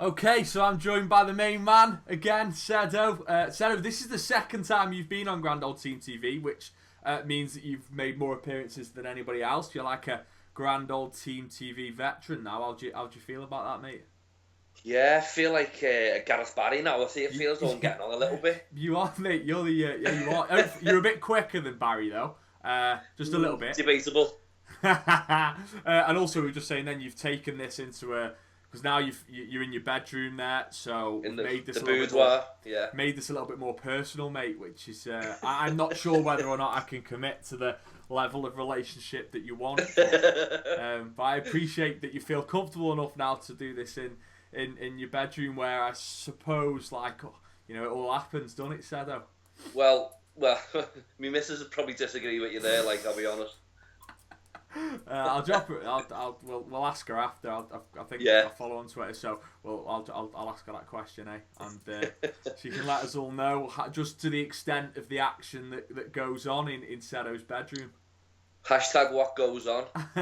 Okay, so I'm joined by the main man again, Seddo. Seddo, this is the second time you've been on GrandOldTeam TV, which means that you've made more appearances than anybody else. You're like a GrandOldTeam TV veteran now. How do you feel about that, mate? Yeah, I feel like Gareth Barry now. I think it feels like I'm getting on a little bit. You are, mate. You're the yeah, you are. You're a bit quicker than Barry though. Just a little bit. Debatable. And also, we were just saying then you've taken this into a. Because now you're in your bedroom there, so in the boudoir, yeah. Made this a little bit more personal, mate. Which is, I'm not sure whether or not I can commit to the level of relationship that you want. But I appreciate that you feel comfortable enough now to do this in your bedroom, where I suppose, it all happens, doesn't it, Seddo? Well, my missus would probably disagree with you there. I'll be honest. I'll drop it. We'll ask her after. I think I'll follow on Twitter, so I'll ask her that question, and she can let us all know just to the extent of the action that goes on in Seddo's bedroom. Hashtag what goes on. Be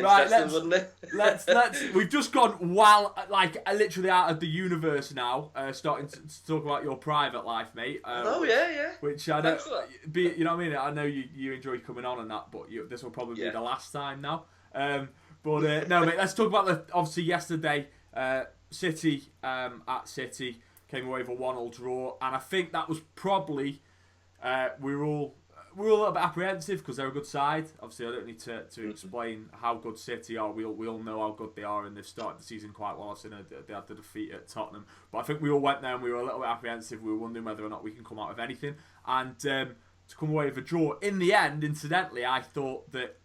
right, wouldn't it? let's. We've just gone literally out of the universe now, starting to talk about your private life, mate. Yeah. Which I don't. You know what I mean? I know you enjoy coming on and that, but this will probably be the last time now. No, mate. Let's talk about obviously yesterday. City at City came away with a 1-1 draw, and I think that was probably we were all a little bit apprehensive because they're a good side. Obviously, I don't need to explain how good City are. We all know how good they are, and they've started the season quite well. So they had the defeat at Tottenham. But I think we all went there and we were a little bit apprehensive. We were wondering whether or not we can come out with anything. And to come away with a draw. In the end, incidentally, I thought that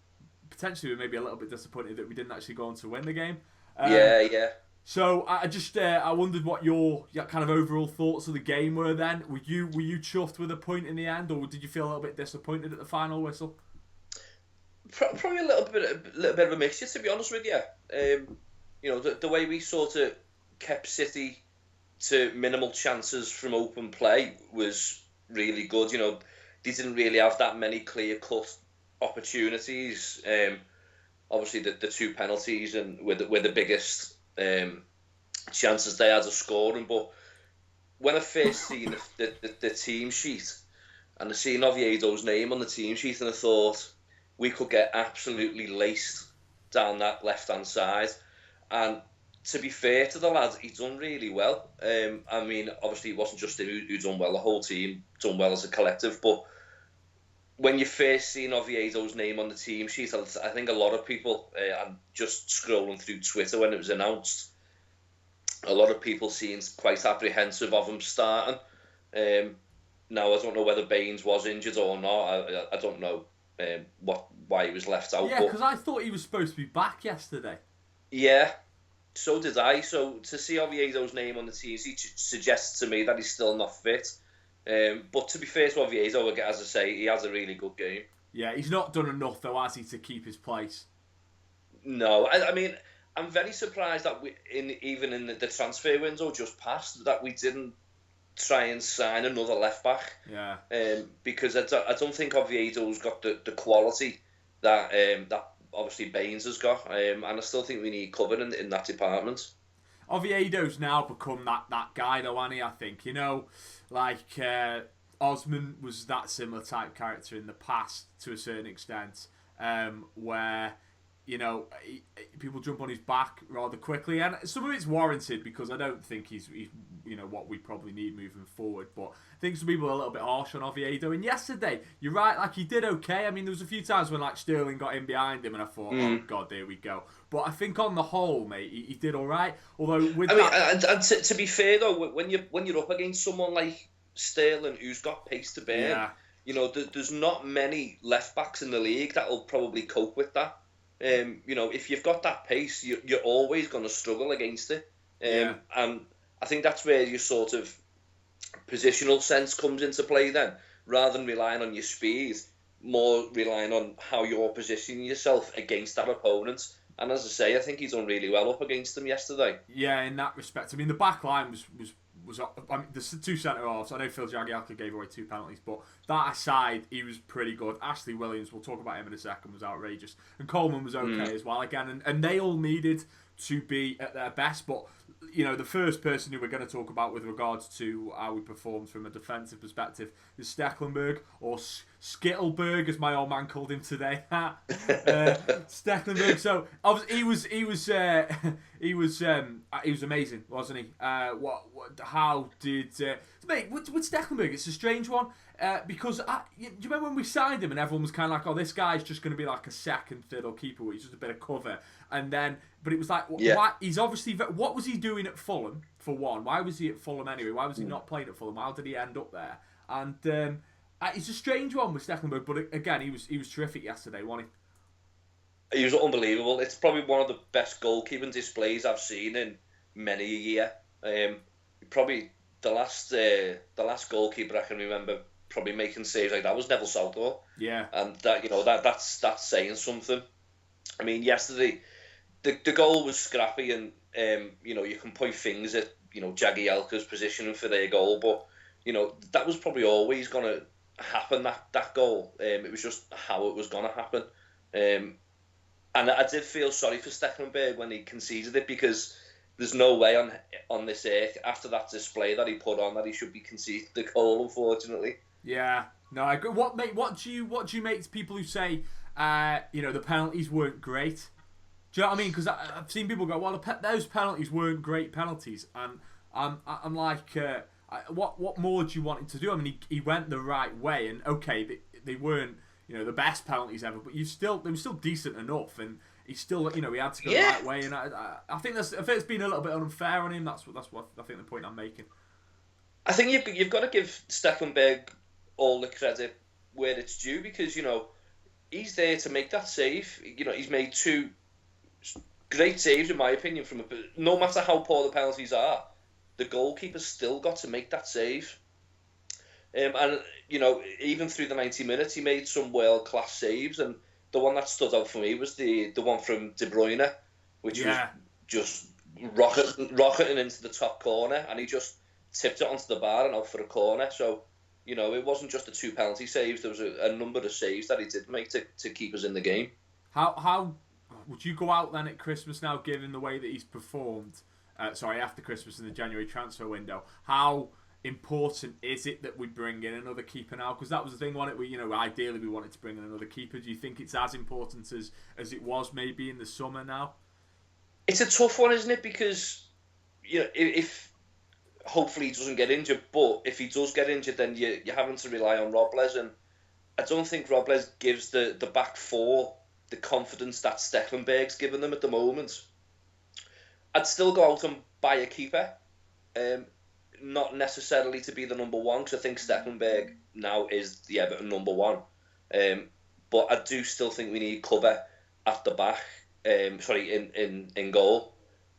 potentially we were maybe a little bit disappointed that we didn't actually go on to win the game. Yeah. So I just I wondered what your kind of overall thoughts of the game were then. Were you chuffed with a point in the end, or did you feel a little bit disappointed at the final whistle? Probably a little bit of a mixture, to be honest with you. The way we sort of kept City to minimal chances from open play was really good. They didn't really have that many clear-cut opportunities. Obviously, the two penalties and were the biggest chances they had of scoring. But when I first seen the team sheet and I seen Oviedo's name on the team sheet, and I thought we could get absolutely laced down that left-hand side. And to be fair to the lad, he's done really well. Obviously it wasn't just him who done well, the whole team done well as a collective. But when you first seen Oviedo's name on the team sheet, I think a lot of people, I'm just scrolling through Twitter when it was announced, a lot of people seemed quite apprehensive of him starting. Now, I don't know whether Baines was injured or not. I don't know why he was left out. Yeah, because I thought he was supposed to be back yesterday. Yeah, so did I. So to see Oviedo's name on the team sheet suggests to me that he's still not fit. But to be fair to Oviedo, as I say, he has a really good game. Yeah, he's not done enough though, has he, to keep his place? No, I'm very surprised that even in the transfer window just passed, that we didn't try and sign another left back. Yeah. Because I don't think Oviedo's got the quality that obviously Baines has got, and I still think we need cover in that department. Oviedo's now become that guy though, hasn't he? I think, Osman was that similar type character in the past to a certain extent, where people jump on his back rather quickly, and some of it's warranted because I don't think he's what we probably need moving forward. But I think some people are a little bit harsh on Oviedo. And yesterday, you're right, he did okay. There was a few times when Sterling got in behind him, and I thought, oh god, here we go. But I think on the whole, mate, he did all right. Although to be fair though, when you're up against someone like Sterling who's got pace to burn, there's not many left backs in the league that will probably cope with that. If you've got that pace, you're always going to struggle against it. And I think that's where your sort of positional sense comes into play then, rather than relying on your speed, more relying on how you're positioning yourself against that opponent. And as I say, I think he's done really well up against them yesterday. Yeah, in that respect. The back line was the two centre-halves. I know Phil Jagielka gave away 2 penalties, but that aside, he was pretty good. Ashley Williams, we'll talk about him in a second, was outrageous. And Koeman was okay as well again. And they all needed to be at their best. But the first person who we're going to talk about with regards to how he performs from a defensive perspective is Stekelenburg, or Skittleberg, as my old man called him today. Stekelenburg. So obviously he was amazing, wasn't he? How did mate with Stekelenburg? It's a strange one. Because do you remember when we signed him and everyone was kind of like, oh, this guy's just going to be like a second fiddle keeper, he's just a bit of cover, and then, but it was like, why, he's obviously, what was he doing at Fulham, for one? Why was he at Fulham anyway? Why was he not playing at Fulham? How did he end up there? And it's a strange one with Stekelenburg, but again, he was terrific yesterday, wasn't he? He was unbelievable. It's probably one of the best goalkeeping displays I've seen in many a year. Probably the last goalkeeper I can remember probably making saves like that was Neville Southall. Yeah. And that's saying something. I mean, yesterday the goal was scrappy, and you can point fingers at Jagielka's positioning for their goal, but that was probably always going to happen, that goal. It was just how it was going to happen. And I did feel sorry for Stekelenburg when he conceded it, because there's no way on this earth, after that display that he put on, that he should be conceding the goal, unfortunately. Yeah, no, I agree. What do you make to people who say, the penalties weren't great? Do you know what I mean? Because I've seen people go, well, those penalties weren't great penalties, and I'm like, what more do you want him to do? I mean, he went the right way, and okay, they weren't the best penalties ever, but they were still decent enough, and he still he had to go the right way, and I think it's been a little bit unfair on him. That's what I think the point I'm making. I think you've got to give Stekelenburg all the credit where it's due, because he's there to make that save. He's made two great saves, in my opinion. No matter how poor the penalties are, the goalkeeper's still got to make that save. And even through the 90 minutes, he made some world class saves, and the one that stood out for me was the one from De Bruyne, which was just rocketing into the top corner, and he just tipped it onto the bar and out for a corner. So it wasn't just the two penalty saves. There was a number of saves that he did make to keep us in the game. How would you go out then at Christmas now, given the way that he's performed? After Christmas in the January transfer window, how important is it that we bring in another keeper now? Because that was the thing, wasn't it? Ideally we wanted to bring in another keeper. Do you think it's as important as it was maybe in the summer now? It's a tough one, isn't it? Because if hopefully he doesn't get injured, but if he does get injured, then you're having to rely on Robles, and I don't think Robles gives the back four the confidence that Stekelenburg's given them at the moment. I'd still go out and buy a keeper, not necessarily to be the number one, because I think Stekelenburg now is the Everton number one, but I do still think we need cover at the back, in goal.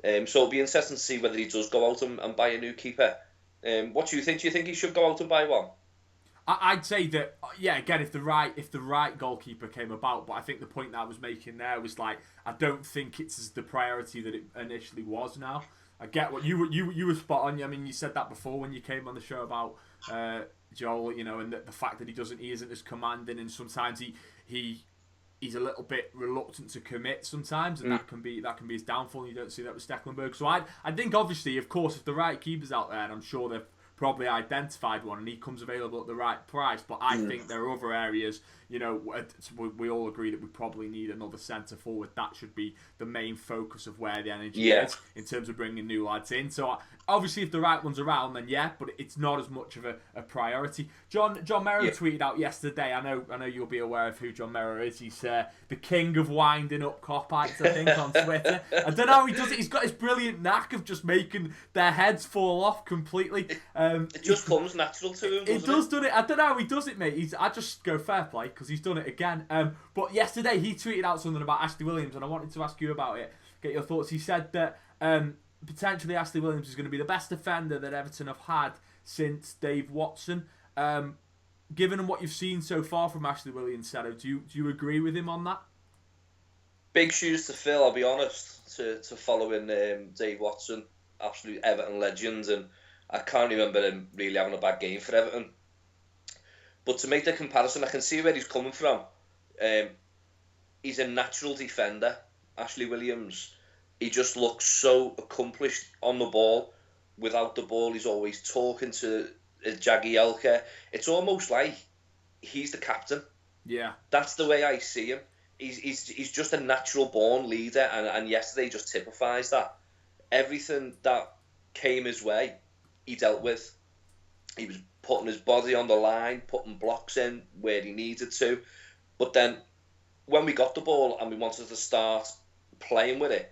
So it'll be interesting to see whether he does go out and buy a new keeper. What do you think? Do you think he should go out and buy one? I'd say that, again, if the right goalkeeper came about, but I think the point that I was making there was like, I don't think it's the priority that it initially was now. I get what you were spot on. I mean, you said that before when you came on the show about Joel, and the fact that he isn't as commanding, and sometimes he's a little bit reluctant to commit sometimes, and that can be his downfall. And you don't see that with Stekelenburg. So I think obviously, of course, if the right keeper's out there, and I'm sure they've probably identified one, and he comes available at the right price. But I think there are other areas, we all agree that we probably need another centre forward. That should be the main focus of where the energy is in terms of bringing new lads in. So obviously, if the right one's around, then but it's not as much of a priority. John Merrow tweeted out yesterday. I know you'll be aware of who John Merrow is. He's the king of winding up cop-outs, I think, on Twitter. I don't know how he does it. He's got his brilliant knack of just making their heads fall off completely. It just comes natural to him. It does, doesn't it? I don't know how he does it, mate. I just go fair play, because he's done it again. But yesterday he tweeted out something about Ashley Williams, and I wanted to ask you about it. Get your thoughts. He said that potentially Ashley Williams is going to be the best defender that Everton have had since Dave Watson. Given what you've seen so far from Ashley Williams, Seddo, do you agree with him on that? Big shoes to fill, I'll be honest, to follow in Dave Watson, absolute Everton legend, and I can't remember him really having a bad game for Everton. But to make the comparison, I can see where he's coming from. He's a natural defender, Ashley Williams. He just looks so accomplished on the ball. Without the ball, he's always talking to Jagielka. It's almost like he's the captain. Yeah. That's the way I see him. He's just a natural born leader, and yesterday just typifies that. Everything that came his way, he dealt with. He was putting his body on the line, putting blocks in where he needed to. But then when we got the ball and we wanted to start playing with it,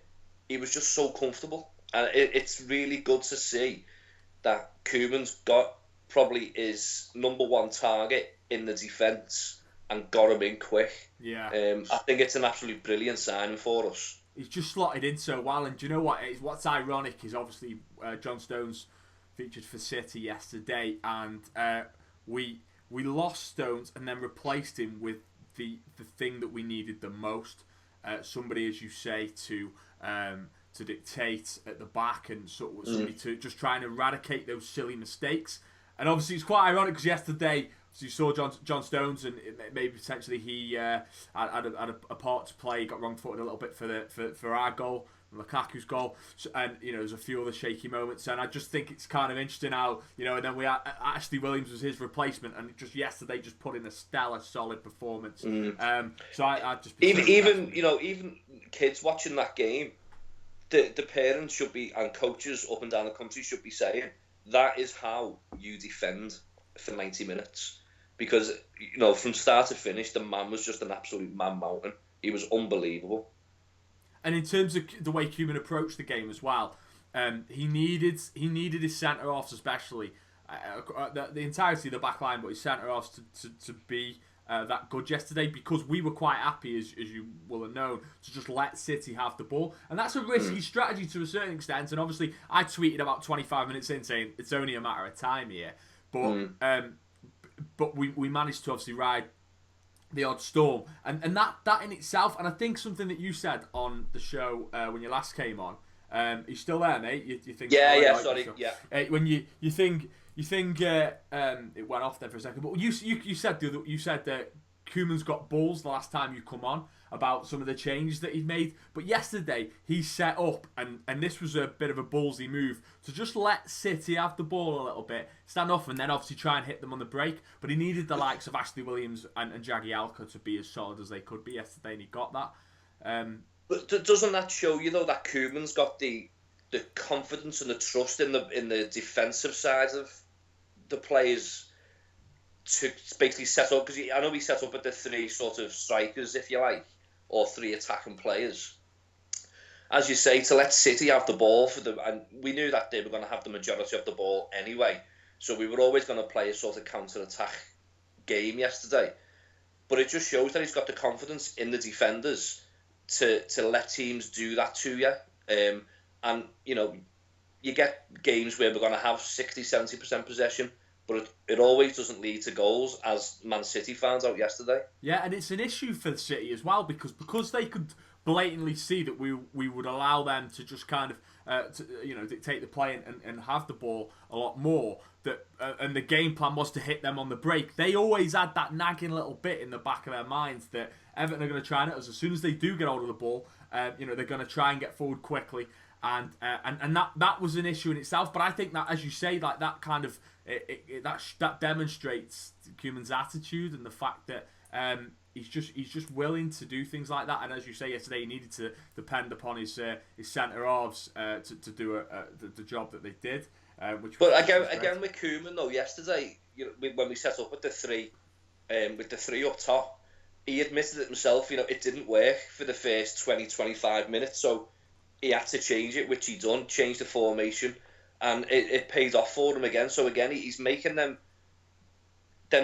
he was just so comfortable. And it's really good to see that Koeman's got probably his number one target in the defence and got him in quick. Yeah. I think it's an absolutely brilliant signing for us. He's just slotted in so well, and do you know what? What's ironic is obviously John Stones featured for City yesterday, and we lost Stones and then replaced him with the thing that we needed the most. Somebody, as you say, to dictate at the back, and somebody to just try and eradicate those silly mistakes. And obviously it's quite ironic because yesterday, so you saw John Stones, and maybe potentially he had a part to play. He got wrong-footed a little bit for our goal, Lukaku's goal, and there's a few other shaky moments. And I just think it's kind of interesting how and then we had Ashley Williams was his replacement, and just yesterday just put in a stellar, solid performance. So I just even kids watching that game, the parents should be, and coaches up and down the country should be saying that is how you defend for 90 minutes. Because, from start to finish, the man was just an absolute man mountain. He was unbelievable. And in terms of the way Koeman approached the game as well, he needed his centre-halves especially, the entirety of the back line, but his centre-halves to be that good yesterday, because we were quite happy, as you will have known, to just let City have the ball. And that's a risky strategy to a certain extent. And obviously, I tweeted about 25 minutes in saying it's only a matter of time here. But we managed to obviously ride the odd storm. And that in itself, and I think something that you said on the show when you last came on, you're still there, mate? You think? Sorry. When you think it went off there for a second, but you said that Koeman's got balls the last time you come on about some of the changes that he'd made, but yesterday he set up, and this was a bit of a ballsy move, to just let City have the ball a little bit, stand off, and then obviously try and hit them on the break. But he needed the likes of Ashley Williams and Jagielka to be as solid as they could be yesterday, and he got that. But doesn't that show you though that Koeman's got the confidence and the trust in the defensive side of the players to basically set up? Because I know he set up with the three sort of strikers, if you like, or three attacking players, as you say, to let City have the ball and we knew that they were going to have the majority of the ball anyway, so we were always going to play a sort of counter-attack game yesterday. But it just shows that he's got the confidence in the defenders to let teams do that to you. And you get games where we're going to have 60-70% possession, but it always doesn't lead to goals, as Man City found out yesterday. Yeah, and it's an issue for City as well, because they could blatantly see that we would allow them to just kind of dictate the play and have the ball a lot more. And the game plan was to hit them on the break. They always had that nagging little bit in the back of their minds that Everton are going to try and hit us as soon as they do get hold of the ball. They're going to try and get forward quickly. And that was an issue in itself. But I think that, as you say, like that kind of that demonstrates Koeman's attitude and the fact that he's just willing to do things like that. And as you say yesterday, he needed to depend upon his centre halves to do the job that they did. But again with Koeman though, yesterday, when we set up with the three up top, he admitted it himself. It didn't work for the first 20-25 minutes, so he had to change it, which he done, change the formation, and it paid off for him again. So again, he's making them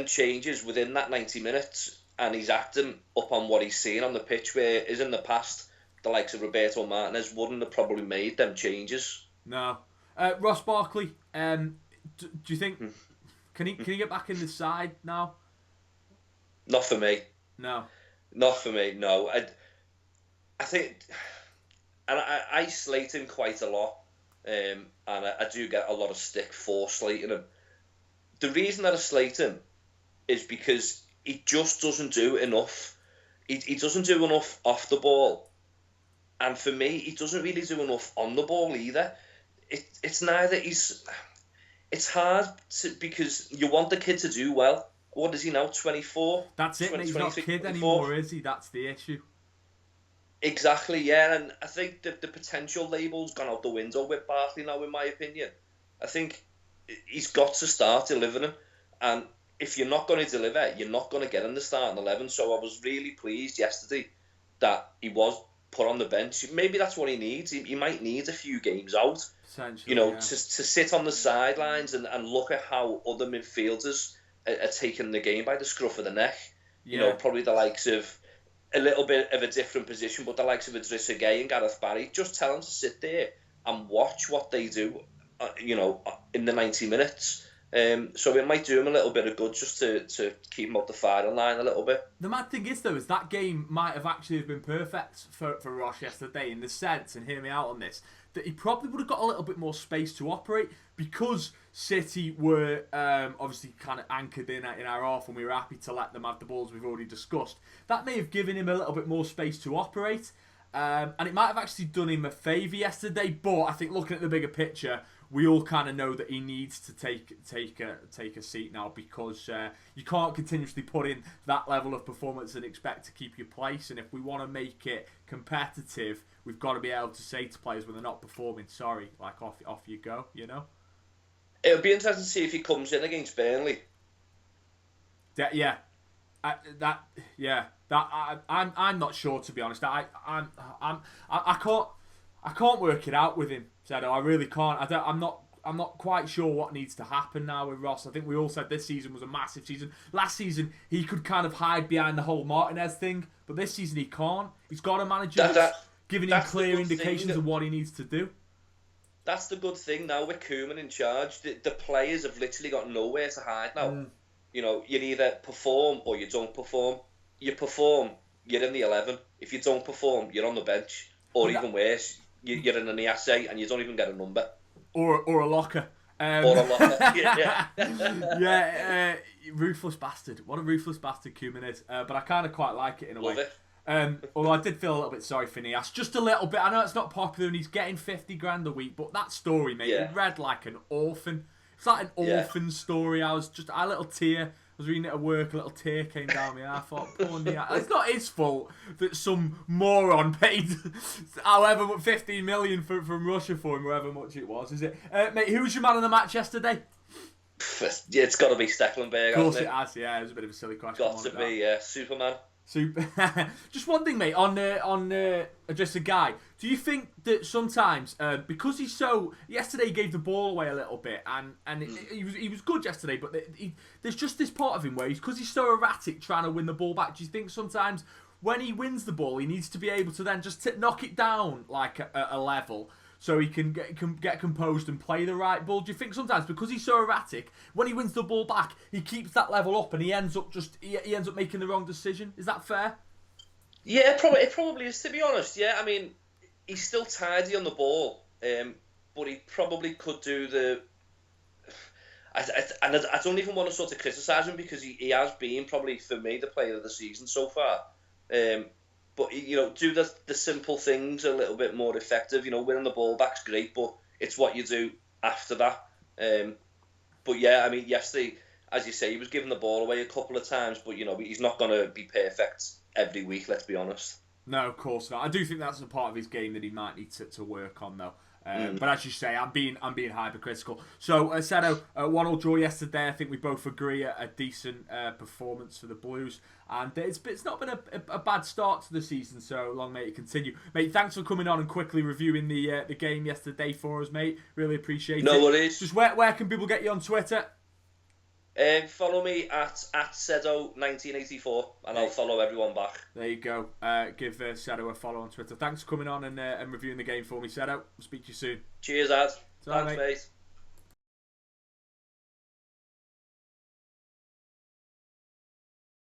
changes within that 90 minutes, and he's acting up on what he's seen on the pitch, where is in the past, the likes of Roberto Martinez wouldn't have probably made them changes. No. Ross Barkley, do you think, can he get back in the side now? Not for me. No. Not for me, no. I think... And I slate him quite a lot, and I do get a lot of stick for slating him. The reason that I slate him is because he just doesn't do enough. He doesn't do enough off the ball And for me, he doesn't really do enough on the ball either. It's neither. It's hard because you want the kid to do well. What is he now? 24. That's it. He's not a kid anymore, is he? That's the issue. Exactly, yeah, and I think the potential label's gone out the window with Barkley now, in my opinion. I think he's got to start delivering, and if you're not going to deliver, you're not going to get in the starting 11. So I was really pleased yesterday that he was put on the bench. Maybe that's what he needs. He might need a few games out, to sit on the sidelines and look at how other midfielders are taking the game by the scruff of the neck. Yeah. Probably the likes of a little bit of a different position, but the likes of Idrissa Gueye and Gareth Barry, just tell them to sit there and watch what they do, in the 90 minutes. So it might do him a little bit of good just to keep him up the firing line a little bit. The mad thing is, though, is that game might have actually been perfect for Ross yesterday, in the sense, and hear me out on this, that he probably would have got a little bit more space to operate, because City were obviously kind of anchored in our half, and we were happy to let them have the balls we've already discussed. That may have given him a little bit more space to operate, and it might have actually done him a favour yesterday. But I think, looking at the bigger picture, we all kind of know that he needs to take a seat now, because you can't continuously put in that level of performance and expect to keep your place. And if we want to make it competitive, we've got to be able to say to players when they're not performing, sorry, like off you go, It'll be interesting to see if he comes in against Burnley. I'm not sure, to be honest. I can't work it out with him, Seddo. I really can't. I'm not quite sure what needs to happen now with Ross. I think we all said this season was a massive season. Last season he could kind of hide behind the whole Martinez thing, but this season he can't. He's got a manager giving him clear indications of what he needs to do. That's the good thing now with Koeman in charge. The players have literally got nowhere to hide now. You either perform or you don't perform. You perform, you're in the 11. If you don't perform, you're on the bench. Or even worse, you're in an ESA and you don't even get a number. Or a locker. Or a locker, yeah. Ruthless bastard. What a ruthless bastard Koeman is. But I kind of quite like it in a way. Love it. Although I did feel a little bit sorry for Nias, just a little bit. I know it's not popular and he's getting 50 grand a week, but that story, mate, it read like an orphan. It's like an orphan story. A little tear. I was reading it at work, a little tear came down me, and I thought, poor Nias. It's not his fault that some moron paid however 15 million from Russia for him, however much it was, is it? Mate, who was your man of the match yesterday? It's got to be Stekelenburg, of course it has, yeah. It was a bit of a silly question. Got to be, Superman. Just one thing, mate, on Idrissa Gueye. Do you think that sometimes, because he's so... Yesterday he gave the ball away a little bit, and he was good yesterday, but there's just this part of him where because he's so erratic trying to win the ball back, do you think sometimes when he wins the ball, he needs to be able to then just knock it down like a level, so he can get composed and play the right ball? Do you think sometimes, because he's so erratic, when he wins the ball back, he keeps that level up and he ends up making the wrong decision? Is that fair? Yeah, it probably is, to be honest. Yeah, I mean, he's still tidy on the ball, but he probably could do the... I don't even want to sort of criticise him, because he has been probably, for me, the player of the season so far. But, do the simple things a little bit more effective. Winning the ball back's great, but it's what you do after that. But yeah, I mean, yesterday, as you say, he was giving the ball away a couple of times, but, he's not going to be perfect every week, let's be honest. No, of course not. I do think that's a part of his game that he might need to work on, though. But as you say, I'm being hypercritical. So, Seddo, 1-1 draw yesterday. I think we both agree a decent performance for the Blues, and it's not been a bad start to the season. So long may it continue, mate. Thanks for coming on and quickly reviewing the game yesterday for us, mate. Really appreciate it. No worries. Just where can people get you on Twitter? Follow me at Seddo1984, and I'll follow everyone back. There you go. Give Seddo a follow on Twitter. Thanks for coming on and reviewing the game for me, Seddo. I'll speak to you soon. Cheers, Ad. Bye, Thanks, mate.